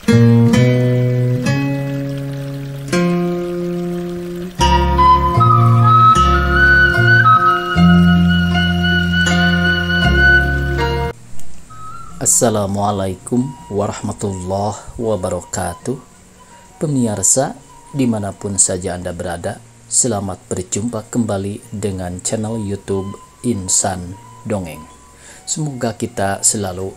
Assalamualaikum warahmatullahi wabarakatuh. Pemirsa dimanapun saja Anda berada, selamat berjumpa kembali dengan channel YouTube Insan Dongeng. Semoga kita selalu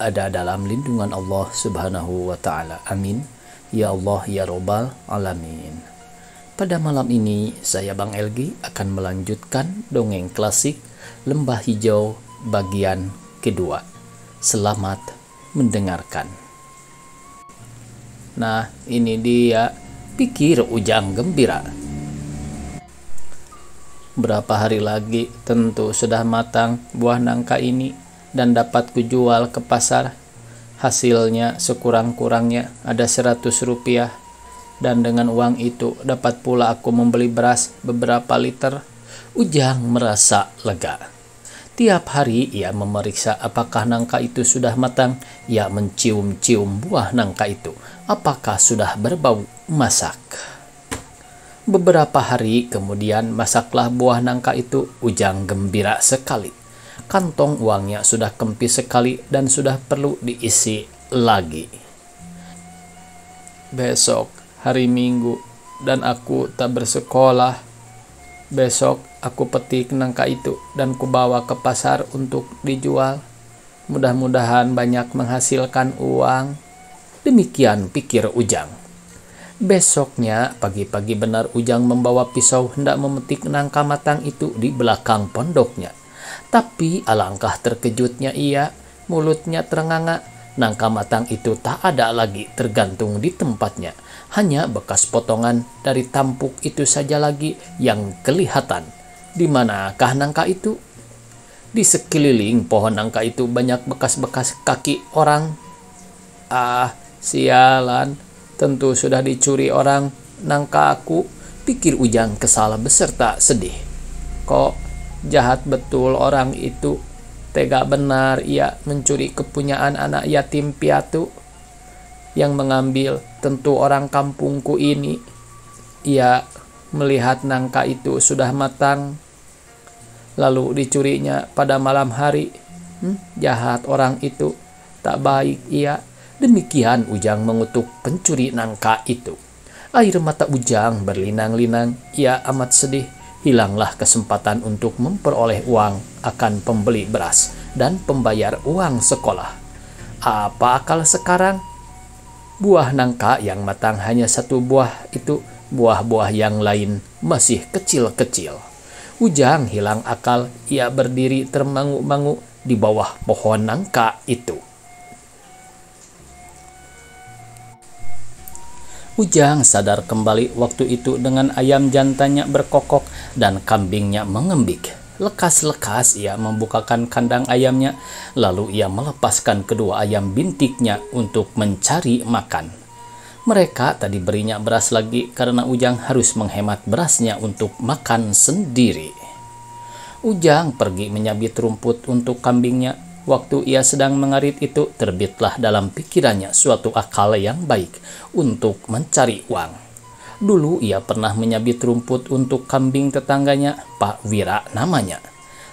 ada dalam lindungan Allah Subhanahu wa Ta'ala. Amin. Ya Allah ya Robbal Alamin. Pada malam ini saya Bang Elgi akan melanjutkan dongeng klasik Lembah Hijau bagian kedua. Selamat mendengarkan. Nah, ini dia, pikir Ujang gembira. Berapa hari lagi tentu sudah matang buah nangka ini dan dapat kujual ke pasar. Hasilnya sekurang-kurangnya ada 100 rupiah. Dan dengan uang itu dapat pula aku membeli beras beberapa liter. Ujang merasa lega. Tiap hari ia memeriksa apakah nangka itu sudah matang. Ia mencium-cium buah nangka itu, apakah sudah berbau masak. Beberapa hari kemudian masaklah buah nangka itu. Ujang gembira sekali. Kantong uangnya sudah kempis sekali dan sudah perlu diisi lagi. Besok hari Minggu dan aku tak bersekolah. Besok aku petik nangka itu dan kubawa ke pasar untuk dijual. Mudah-mudahan banyak menghasilkan uang. Demikian pikir Ujang. Besoknya pagi-pagi benar Ujang membawa pisau hendak memetik nangka matang itu di belakang pondoknya. Tapi alangkah terkejutnya ia, mulutnya terenganga. Nangka matang itu tak ada lagi tergantung di tempatnya. Hanya bekas potongan dari tampuk itu saja lagi yang kelihatan. Di manakah nangka itu? Di sekeliling pohon nangka itu banyak bekas-bekas kaki orang. Ah, sialan. Tentu sudah dicuri orang nangka aku, pikir Ujang kesal beserta sedih. Kok jahat betul orang itu. Tega benar ia mencuri kepunyaan anak yatim piatu. Yang mengambil tentu orang kampungku ini. Ia melihat nangka itu sudah matang, lalu dicurinya pada malam hari. Jahat orang itu, tak baik ia. Demikian Ujang mengutuk pencuri nangka itu. Air mata Ujang berlinang-linang. Ia amat sedih. Hilanglah kesempatan untuk memperoleh uang akan pembeli beras dan pembayar uang sekolah. Apa akal sekarang? Buah nangka yang matang hanya satu buah itu, buah-buah yang lain masih kecil-kecil. Ujang hilang akal, ia berdiri termangu-mangu di bawah pohon nangka itu. Ujang sadar kembali waktu itu dengan ayam jantannya berkokok dan kambingnya mengembik. Lekas-lekas ia membukakan kandang ayamnya, lalu ia melepaskan kedua ayam bintiknya untuk mencari makan. Mereka tak diberinya beras lagi karena Ujang harus menghemat berasnya untuk makan sendiri. Ujang pergi menyabit rumput untuk kambingnya. Waktu ia sedang mengarit itu, terbitlah dalam pikirannya suatu akal yang baik untuk mencari uang. Dulu ia pernah menyabit rumput untuk kambing tetangganya, Pak Wira namanya.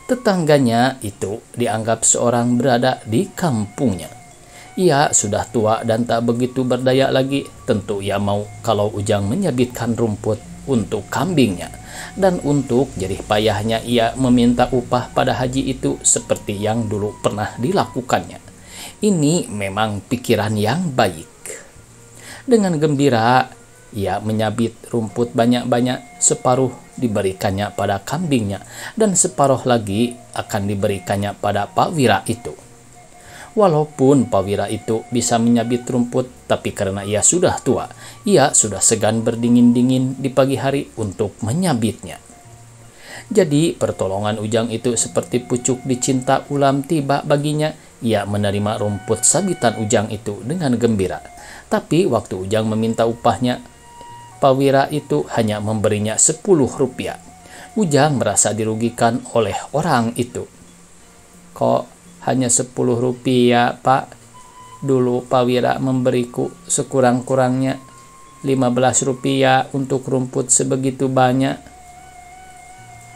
Tetangganya itu dianggap seorang berada di kampungnya. Ia sudah tua dan tak begitu berdaya lagi. Tentu ia mau kalau Ujang menyabitkan rumput untuk kambingnya. Dan untuk jerih payahnya ia meminta upah pada haji itu seperti yang dulu pernah dilakukannya. Ini memang pikiran yang baik. Dengan gembira ia menyabit rumput banyak-banyak, separuh diberikannya pada kambingnya dan separuh lagi akan diberikannya pada Pak Wira itu. Walaupun Pak Wira itu bisa menyabit rumput, tapi karena ia sudah tua, ia sudah segan berdingin-dingin di pagi hari untuk menyabitnya. Jadi pertolongan Ujang itu seperti pucuk dicinta ulam tiba baginya. Ia menerima rumput sabitan Ujang itu dengan gembira. Tapi waktu Ujang meminta upahnya, Pak Wira itu hanya memberinya 10 rupiah. Ujang merasa dirugikan oleh orang itu. Kok hanya 10 rupiah, Pak? Dulu Pak Wira memberiku sekurang-kurangnya 15 rupiah untuk rumput sebegitu banyak.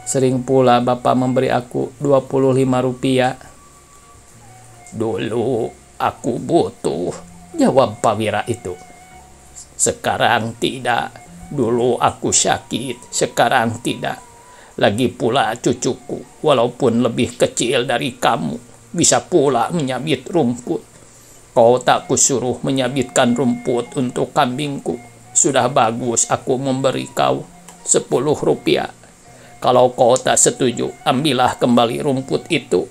Sering pula Bapak memberi aku 25 rupiah. Dulu aku butuh, jawab Pak Wira itu. Sekarang tidak. Dulu aku sakit, sekarang tidak. Lagi pula cucuku, walaupun lebih kecil dari kamu, bisa pula menyabit rumput. Kau tak kusuruh menyabitkan rumput untuk kambingku. Sudah bagus aku memberi kau 10 rupiah. Kalau kau tak setuju, ambillah kembali rumput itu.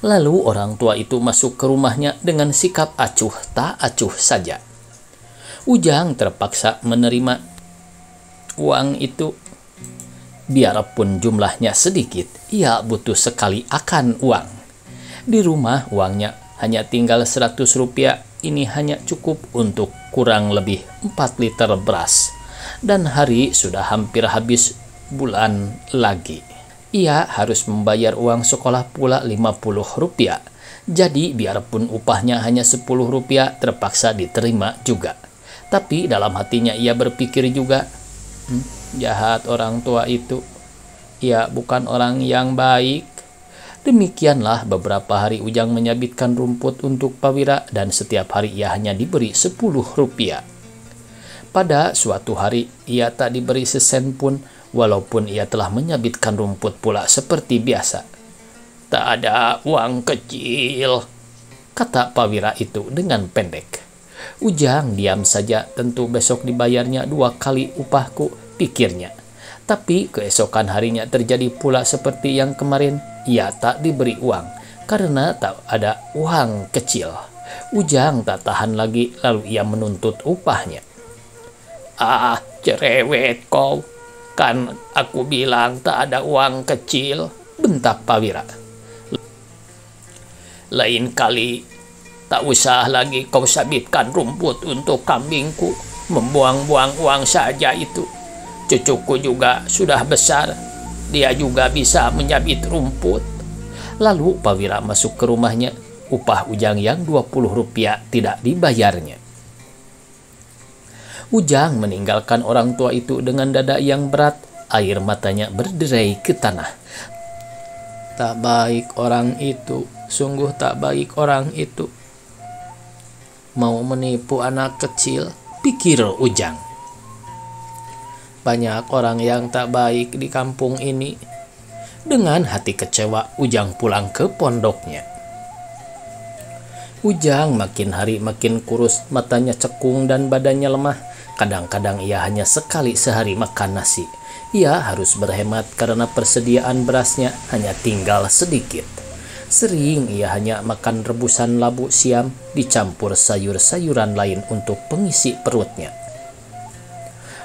Lalu orang tua itu masuk ke rumahnya dengan sikap acuh tak acuh saja. Ujang terpaksa menerima uang itu. Biarpun jumlahnya sedikit, ia butuh sekali akan uang. Di rumah uangnya hanya tinggal 100 rupiah. Ini hanya cukup untuk kurang lebih 4 liter beras. Dan hari sudah hampir habis bulan lagi. Ia harus membayar uang sekolah pula 50 rupiah. Jadi biarpun upahnya hanya 10 rupiah terpaksa diterima juga. Tapi dalam hatinya ia berpikir juga, jahat orang tua itu. Ia bukan orang yang baik. Demikianlah beberapa hari Ujang menyabitkan rumput untuk Pak Wira dan setiap hari ia hanya diberi 10 rupiah. Pada suatu hari ia tak diberi sesen pun walaupun ia telah menyabitkan rumput pula seperti biasa. Tak ada uang kecil, kata Pak Wira itu dengan pendek. Ujang diam saja, tentu besok dibayarnya 2 kali upahku, pikirnya. Tapi keesokan harinya terjadi pula seperti yang kemarin. Ia tak diberi uang karena tak ada uang kecil. Ujang tak tahan lagi, lalu ia menuntut upahnya. Ah, cerewet kau. Kan aku bilang tak ada uang kecil, bentak Pak Wira. Lain kali tak usah lagi kau sabitkan rumput untuk kambingku. Membuang-buang uang saja itu. Cucuku juga sudah besar, dia juga bisa menyabit rumput. Lalu Pak Wira masuk ke rumahnya. Upah Ujang yang 20 rupiah tidak dibayarnya. Ujang meninggalkan orang tua itu dengan dada yang berat. Air matanya berderai ke tanah. Tak baik orang itu, sungguh tak baik orang itu. Mau menipu anak kecil, pikir Ujang. Banyak orang yang tak baik di kampung ini. Dengan hati kecewa, Ujang pulang ke pondoknya. Ujang makin hari makin kurus, matanya cekung dan badannya lemah. Kadang-kadang ia hanya sekali sehari makan nasi. Ia harus berhemat karena persediaan berasnya hanya tinggal sedikit. Sering ia hanya makan rebusan labu siam dicampur sayur-sayuran lain untuk pengisi perutnya.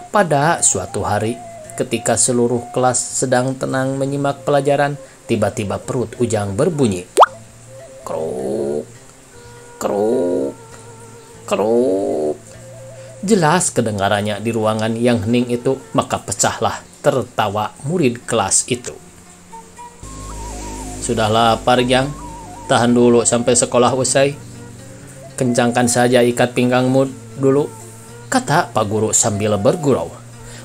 Pada suatu hari, ketika seluruh kelas sedang tenang menyimak pelajaran, tiba-tiba perut Ujang berbunyi. Kruk, kruk, kruk. Jelas kedengarannya di ruangan yang hening itu, maka pecahlah tertawa murid kelas itu. Sudah lapar, Jang? Tahan dulu sampai sekolah usai. Kencangkan saja ikat pinggangmu dulu, kata Pak Guru sambil bergurau.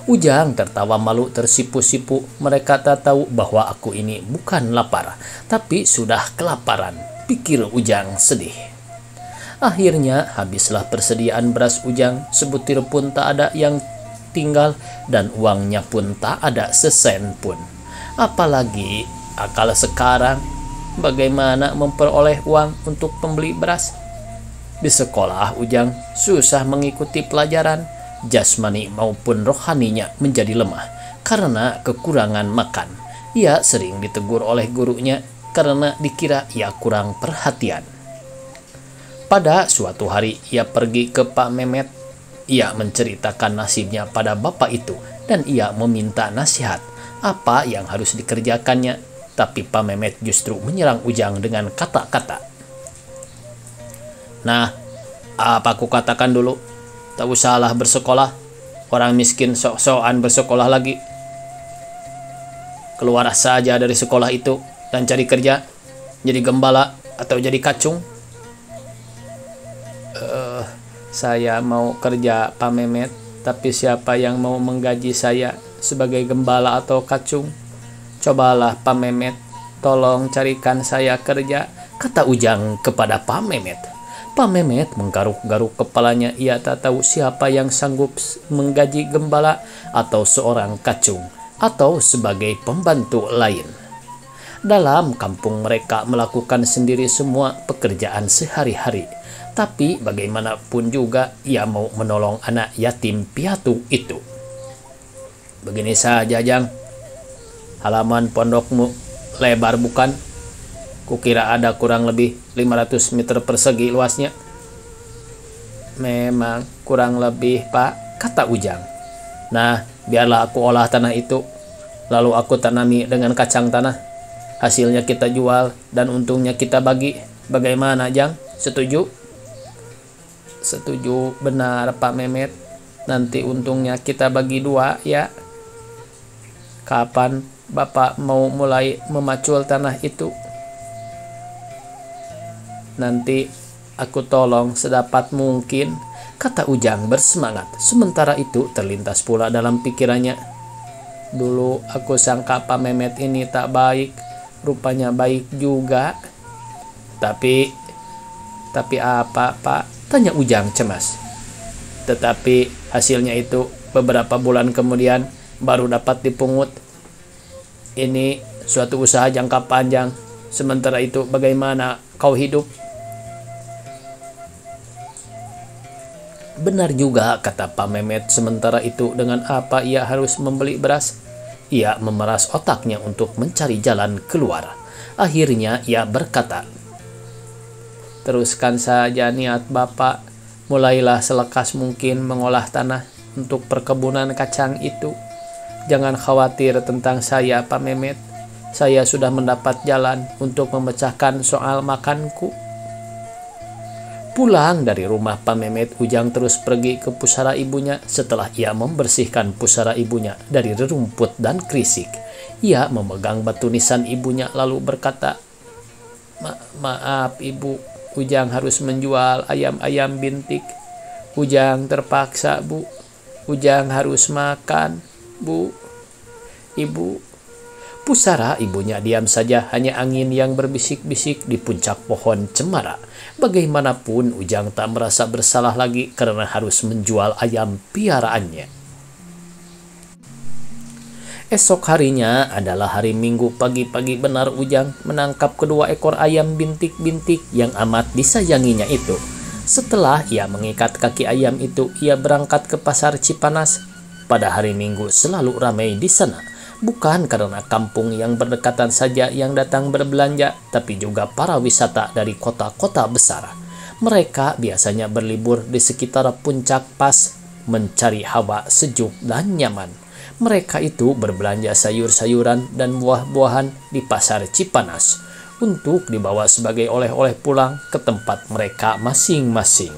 Ujang tertawa malu tersipu-sipu. Mereka tak tahu bahwa aku ini bukan lapar, tapi sudah kelaparan, pikir Ujang sedih. Akhirnya habislah persediaan beras Ujang, sebutir pun tak ada yang tinggal dan uangnya pun tak ada sesen pun. Apalagi akal sekarang, bagaimana memperoleh uang untuk pembeli beras? Di sekolah Ujang susah mengikuti pelajaran, jasmani maupun rohaninya menjadi lemah karena kekurangan makan. Ia sering ditegur oleh gurunya karena dikira ia kurang perhatian. Pada suatu hari ia pergi ke Pak Memet. Ia menceritakan nasibnya pada bapak itu dan ia meminta nasihat apa yang harus dikerjakannya. Tapi Pak Memet justru menyerang Ujang dengan kata-kata. Nah, apa aku katakan dulu? Tak usahlah bersekolah. Orang miskin sok-sokan bersekolah lagi. Keluar saja dari sekolah itu dan cari kerja. Jadi gembala atau jadi kacung. Saya mau kerja Pak Mehmet, tapi siapa yang mau menggaji saya sebagai gembala atau kacung? Cobalah Pak Mehmet, tolong carikan saya kerja, kata Ujang kepada Pak Mehmet. Pak Mehmet menggaruk-garuk kepalanya. Ia tak tahu siapa yang sanggup menggaji gembala atau seorang kacung atau sebagai pembantu lain. Dalam kampung mereka melakukan sendiri semua pekerjaan sehari-hari. Tapi bagaimanapun juga ia mau menolong anak yatim piatu itu. Begini saja, Jang. Halaman pondokmu lebar bukan? Kukira ada kurang lebih 500 meter persegi luasnya. Memang kurang lebih, Pak, kata Ujang. Nah, biarlah aku olah tanah itu. Lalu aku tanami dengan kacang tanah. Hasilnya kita jual dan untungnya kita bagi. Bagaimana, Jang? Setuju? Setuju, benar Pak Mehmet. Nanti untungnya kita bagi 2 ya. Kapan Bapak mau mulai memacul tanah itu? Nanti aku tolong sedapat mungkin, kata Ujang bersemangat. Sementara itu terlintas pula dalam pikirannya. Dulu aku sangka Pak Mehmet ini tak baik, rupanya baik juga. Tapi apa, Pak? Tanya Ujang cemas. Tetapi hasilnya itu beberapa bulan kemudian baru dapat dipungut. Ini suatu usaha jangka panjang. Sementara itu bagaimana kau hidup? Benar juga, kata Pak Mehmet. Sementara itu dengan apa ia harus membeli beras? Ia memeras otaknya untuk mencari jalan keluar. Akhirnya ia berkata, teruskan saja niat Bapak. Mulailah selekas mungkin mengolah tanah untuk perkebunan kacang itu. Jangan khawatir tentang saya, Pak Mehmet. Saya sudah mendapat jalan untuk memecahkan soal makanku. Pulang dari rumah Pak Mehmet, Ujang terus pergi ke pusara ibunya. Setelah ia membersihkan pusara ibunya dari rerumput dan krisik, ia memegang batu nisan ibunya lalu berkata, Maaf Ibu, Ujang harus menjual ayam-ayam bintik. Ujang terpaksa, Bu. Ujang harus makan, Bu. Ibu. Pusara ibunya diam saja, hanya angin yang berbisik-bisik di puncak pohon cemara. Bagaimanapun Ujang tak merasa bersalah lagi karena harus menjual ayam piaraannya. Esok harinya adalah hari Minggu. Pagi-pagi benar Ujang menangkap kedua ekor ayam bintik-bintik yang amat disayanginya itu. Setelah ia mengikat kaki ayam itu, ia berangkat ke pasar Cipanas. Pada hari Minggu selalu ramai di sana. Bukan karena kampung yang berdekatan saja yang datang berbelanja, tapi juga para wisata dari kota-kota besar. Mereka biasanya berlibur di sekitar puncak pas, mencari hawa sejuk dan nyaman. Mereka itu berbelanja sayur-sayuran dan buah-buahan di pasar Cipanas untuk dibawa sebagai oleh-oleh pulang ke tempat mereka masing-masing.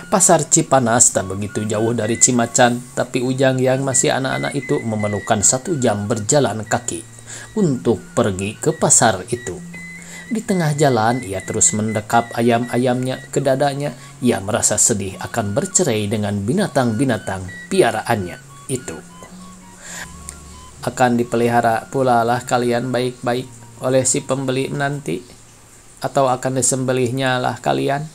Pasar Cipanas tak begitu jauh dari Cimacan, tapi Ujang yang masih anak-anak itu memerlukan 1 jam berjalan kaki untuk pergi ke pasar itu. Di tengah jalan, ia terus mendekap ayam-ayamnya ke dadanya. Ia merasa sedih akan bercerai dengan binatang-binatang piaraannya itu. Akan dipelihara pula lah kalian baik-baik oleh si pembeli nanti, atau akan disembelihnya lah kalian?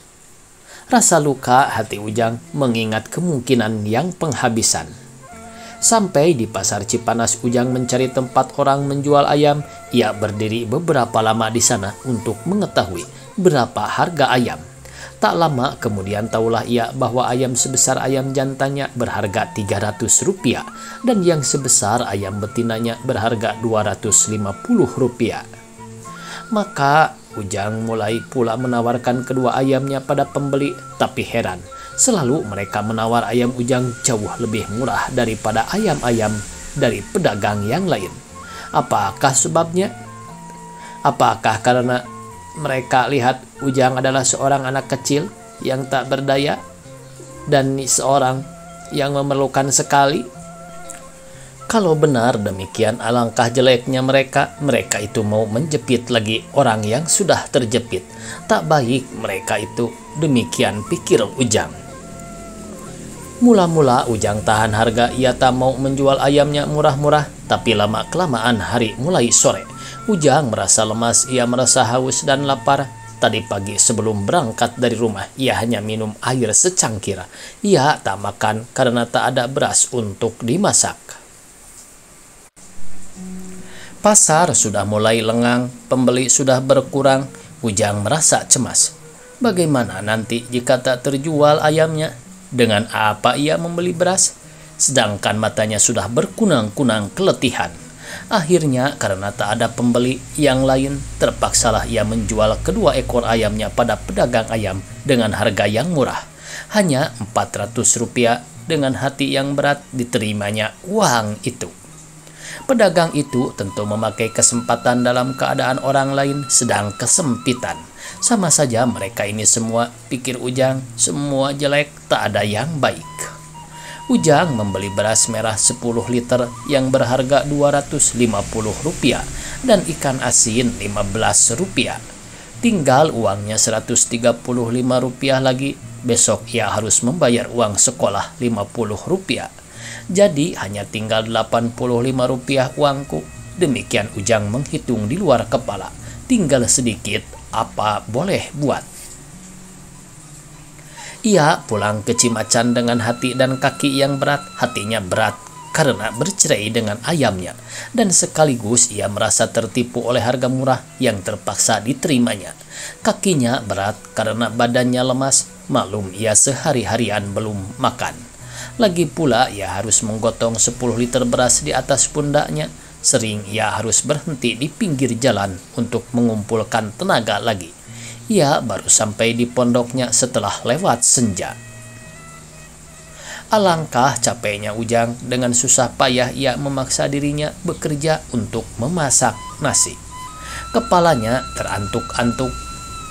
Rasa luka hati Ujang mengingat kemungkinan yang penghabisan. Sampai di pasar Cipanas, Ujang mencari tempat orang menjual ayam. Ia berdiri beberapa lama di sana untuk mengetahui berapa harga ayam. Tak lama kemudian tahulah ia bahwa ayam sebesar ayam jantannya berharga Rp300 dan yang sebesar ayam betinanya berharga Rp250. Maka Ujang mulai pula menawarkan kedua ayamnya pada pembeli, tapi heran. Selalu mereka menawar ayam Ujang jauh lebih murah daripada ayam-ayam dari pedagang yang lain. Apakah sebabnya? Apakah karena mereka lihat Ujang adalah seorang anak kecil yang tak berdaya dan seorang yang memerlukan sekali? Kalau benar demikian, alangkah jeleknya mereka itu mau menjepit lagi orang yang sudah terjepit. Tak baik mereka itu, demikian pikir Ujang. Mula-mula Ujang tahan harga, ia tak mau menjual ayamnya murah-murah, tapi lama-kelamaan hari mulai sore. Ujang merasa lemas, ia merasa haus dan lapar. Tadi pagi sebelum berangkat dari rumah, ia hanya minum air secangkir. Ia tak makan karena tak ada beras untuk dimasak. Pasar sudah mulai lengang, pembeli sudah berkurang. Ujang merasa cemas. Bagaimana nanti jika tak terjual ayamnya? Dengan apa ia membeli beras? Sedangkan matanya sudah berkunang-kunang keletihan. Akhirnya karena tak ada pembeli yang lain, terpaksalah ia menjual kedua ekor ayamnya pada pedagang ayam dengan harga yang murah. Hanya Rp400. Dengan hati yang berat diterimanya uang itu. Pedagang itu tentu memakai kesempatan dalam keadaan orang lain sedang kesempitan. Sama saja mereka ini semua, pikir Ujang, semua jelek, tak ada yang baik. Ujang membeli beras merah 10 liter yang berharga Rp250 dan ikan asin Rp15. Tinggal uangnya Rp135 lagi. Besok ia harus membayar uang sekolah Rp50. Jadi hanya tinggal Rp85 uangku. Demikian Ujang menghitung di luar kepala. Tinggal sedikit, apa boleh buat. Ia pulang ke Cimacan dengan hati dan kaki yang berat. Hatinya berat karena bercerai dengan ayamnya. Dan sekaligus ia merasa tertipu oleh harga murah yang terpaksa diterimanya. Kakinya berat karena badannya lemas. Maklum ia sehari-harian belum makan. Lagi pula ia harus menggotong 10 liter beras di atas pundaknya. Sering ia harus berhenti di pinggir jalan untuk mengumpulkan tenaga lagi. Ia baru sampai di pondoknya setelah lewat senja. Alangkah capeknya Ujang, dengan susah payah ia memaksa dirinya bekerja untuk memasak nasi. Kepalanya terantuk-antuk,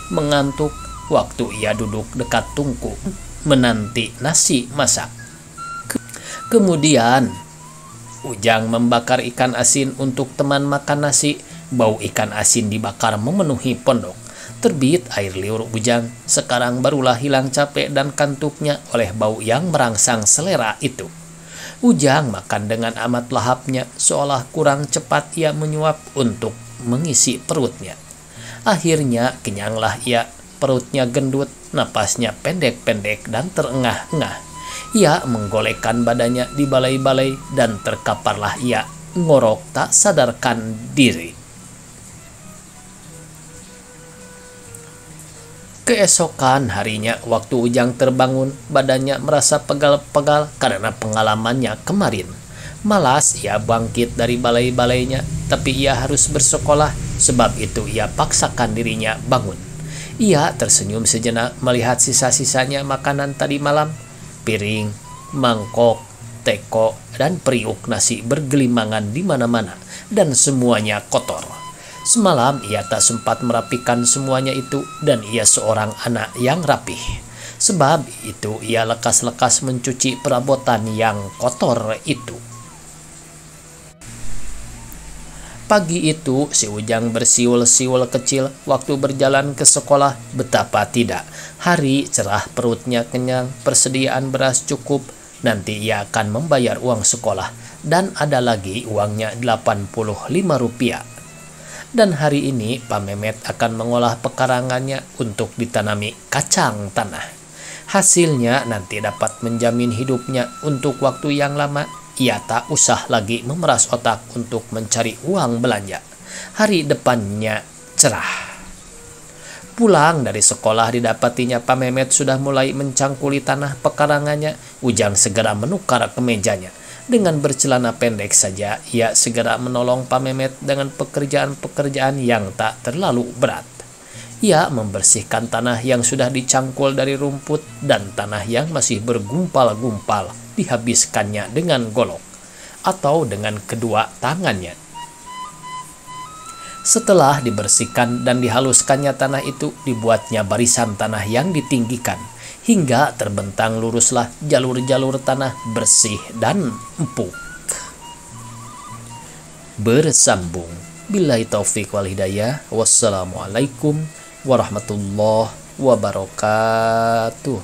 mengantuk waktu ia duduk dekat tungku menanti nasi masak. Kemudian Ujang membakar ikan asin untuk teman makan nasi. Bau ikan asin dibakar memenuhi pondok. Terbit air liur Ujang. Sekarang barulah hilang capek dan kantuknya oleh bau yang merangsang selera itu. Ujang makan dengan amat lahapnya, seolah kurang cepat ia menyuap untuk mengisi perutnya. Akhirnya kenyanglah ia. Perutnya gendut, napasnya pendek-pendek dan terengah-engah. Ia menggolekkan badannya di balai-balai dan terkaparlah ia ngorok tak sadarkan diri. Keesokan harinya waktu Ujang terbangun, badannya merasa pegal-pegal karena pengalamannya kemarin. Malas ia bangkit dari balai-balainya, tapi ia harus bersekolah, sebab itu ia paksakan dirinya bangun. Ia tersenyum sejenak melihat sisa-sisanya makanan tadi malam. Piring, mangkok, teko, dan periuk nasi bergelimangan di mana-mana dan semuanya kotor. Semalam ia tak sempat merapikan semuanya itu dan ia seorang anak yang rapih. Sebab itu ia lekas-lekas mencuci perabotan yang kotor itu. Pagi itu si Ujang bersiul-siul kecil waktu berjalan ke sekolah. Betapa tidak, hari cerah, perutnya kenyang, persediaan beras cukup. Nanti ia akan membayar uang sekolah dan ada lagi uangnya Rp85. Dan hari ini Pak Mehmet akan mengolah pekarangannya untuk ditanami kacang tanah. Hasilnya nanti dapat menjamin hidupnya untuk waktu yang lama. Ia tak usah lagi memeras otak untuk mencari uang belanja. Hari depannya cerah. Pulang dari sekolah didapatinya Pak Mehmet sudah mulai mencangkuli tanah pekarangannya. Ujang segera menukar kemejanya. Dengan bercelana pendek saja, ia segera menolong Pak Mehmet dengan pekerjaan-pekerjaan yang tak terlalu berat. Ia membersihkan tanah yang sudah dicangkul dari rumput dan tanah yang masih bergumpal-gumpal dihabiskannya dengan golok atau dengan kedua tangannya. Setelah dibersihkan dan dihaluskannya tanah itu, dibuatnya barisan tanah yang ditinggikan hingga terbentang luruslah jalur-jalur tanah bersih dan empuk. bersambung. Billahi taufik wal hidayah. Wassalamualaikum warahmatullahi wabarakatuh.